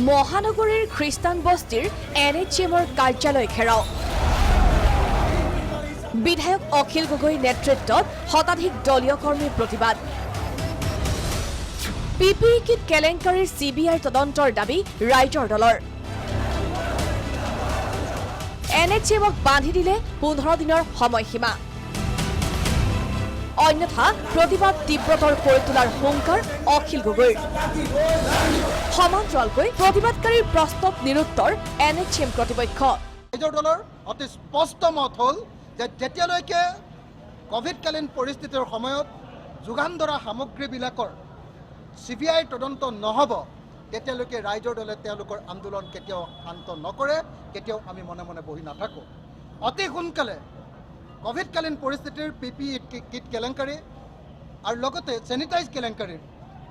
মহানগৰীৰ খ্ৰীষ্টান বস্তিৰ NHMৰ কাৰ্যালয় ঘেৰাও বিধায়ক অখিল গগৈ নেতৃত্বত শতাধিক দলীয় কৰ্মীৰ প্ৰতিবাদ PPE কিট কেলেংকাৰীৰ CBI তদন্তৰ দাবী ৰাইজৰ দলৰ NHMক বান্ধি দিলে 15 দিনৰ সময়সীমা অন্যথা প্ৰতিবাদ তীব্ৰতৰ কৰি তোলাৰ হুংকাৰ অখিল গগৈৰ সমান্তৰালকৈ প্ৰতিবাদকাৰীৰ প্ৰস্তাৱ নিৰুত্তৰ NHM কৰ্তৃপক্ষ ৰাইজৰ দলৰ অতি স্পষ্ট মত হ'ল যে যেতিয়ালৈকে কোভিডকালীন পৰিস্থিতিৰ সময়ত যোগান ধৰা সামগ্ৰীবিলাকৰ CBI তদন্ত নহ'ব তেতিয়ালৈকে ৰাইজৰ দলে তেওঁলোকৰ আন্দোলন কেতিয়াও শান্ত নকৰে কেতিয়াও আমি মনে মনে বহি নাথাকোঁ অতি সোনকালে কোভিডকালীন পৰিস্থিতিৰ PPE কিট কেলেংকাৰী আৰু লগতে চেনিটাইজ কেলেংকাৰীৰ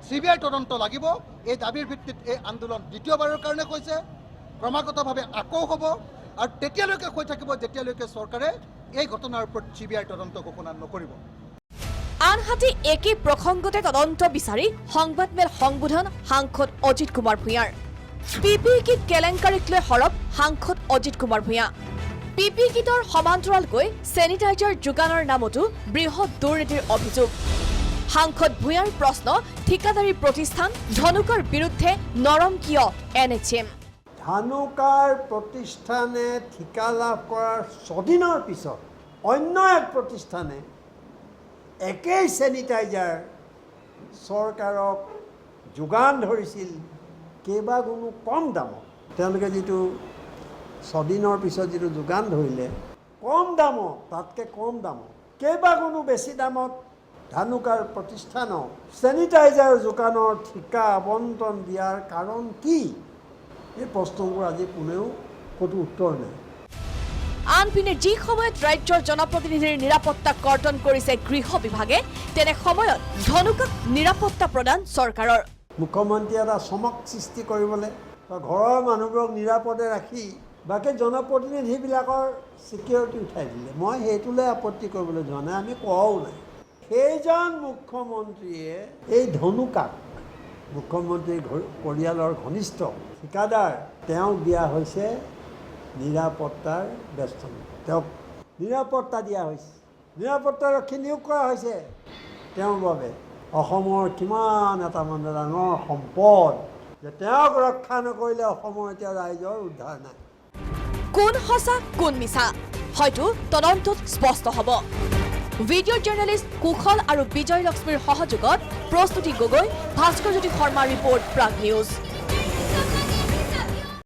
CBI তদন্ত লাগিব এই দাবীৰ ভিত্তিত এই আন্দোলন দ্বিতীয়বাৰৰ কাৰণে কৈছে ক্ৰমাগতভাৱে আকৌ হ'ব আৰু তেতিয়ালৈকে কৈ থাকিব যেতিয়ালৈকে চৰকাৰে এই ঘটনাৰ ওপৰত CBI তদন্ত ঘোষণা নকৰিব আনহাতে একে প্ৰসংগতে তদন্ত বিচাৰি সংবাদমেল সংবোধন সাংসদ অজিত কুমাৰ ভূঞাৰ PPE কিট কেলেংকাৰীক লৈ সৰব সাংসদ অজিত কুমাৰ ভূঞা PPE কিটৰ সমান্তৰালকৈ চেনিটাইজাৰ যোগানৰ নামতো বৃহৎ দুৰ্নীতিৰ অভিযোগ সাংসদ ভূঞাৰ প্ৰশ্ন ঠিকাদাৰী প্ৰতিষ্ঠান ধনুকাৰ বিৰুদ্ধে নৰম কিয় NHM ধানুকাৰ প্ৰতিষ্ঠানে ঠিকা লাভ কৰাৰ 6 দিনৰ পিছত অন্য এক প্ৰতিষ্ঠানে একেই চেনিটাইজাৰ চৰকাৰক যোগান ধৰিছিল কেইবাগুণো কম দামত তেওঁলোকে যিটো 6 দিনৰ পিছত যিটো যোগান ধৰিলে কম দামত তাতকৈ কম দামত কেইবাগুণো বেছি দামত ধানুকাৰ প্ৰতিষ্ঠানক চেনিটাইজাৰ যোগানৰ ঠিকা আবণ্টন দিয়াৰ কাৰণ কি এই প্ৰশ্নবোৰ আজি কোনেও ক'তো উত্তৰ নাই আনপিনে যি সময়ত ৰাজ্যৰ জনপ্ৰতিনিধিৰ নিৰাপত্তা কৰ্তন কৰিছে গৃহ বিভাগে তেনে সময়ত ধনুকাক নিৰাপত্তা প্ৰদান চৰকাৰৰ মুখ্যমন্ত্ৰী এটা চমক সৃষ্টি কৰিবলৈ ঘৰৰ মানুহবোৰক নিৰাপদে ৰাখি বাকী জনপ্ৰতিনিধিবিলাকৰ ছিকিউৰিটি উঠাই দিলে মই সেইটোলৈ আপত্তি কৰিবলৈ যোৱা নাই আমি কোৱাও নাই সেইজন মুখ্যমন্ত্ৰীয়ে এই ধনুকাক মুখ্যমন্ত্ৰীৰ পৰিয়ালৰ ঘনিষ্ঠ ঠিকাদাৰ তেওঁক দিয়া হৈছে নিৰাপত্তাৰ ব্যস্ততা তেওঁক নিৰাপত্তা দিয়া হৈছে নিৰাপত্তাৰক্ষী নিয়োগ কৰা হৈছে তেওঁৰ বাবে অসমৰ কিমান এটা মানে ডাঙৰ সম্পদ যে তেওঁক ৰক্ষা নকৰিলে অসমৰ এতিয়া ৰাইজৰ উদ্ধাৰ নাই কোন সঁচা কোন মিছা হয়তো তদন্তত স্পষ্ট হ'ব ভিডিঅ' জাৰ্নেলিষ্ট কুশল আৰু বিজয় লক্ষ্মীৰ সহযোগত প্ৰস্তুতি গগৈ ভাস্কৰজ্যোতি শৰ্মা ৰিপৰ্ট প্ৰাগ নিউজ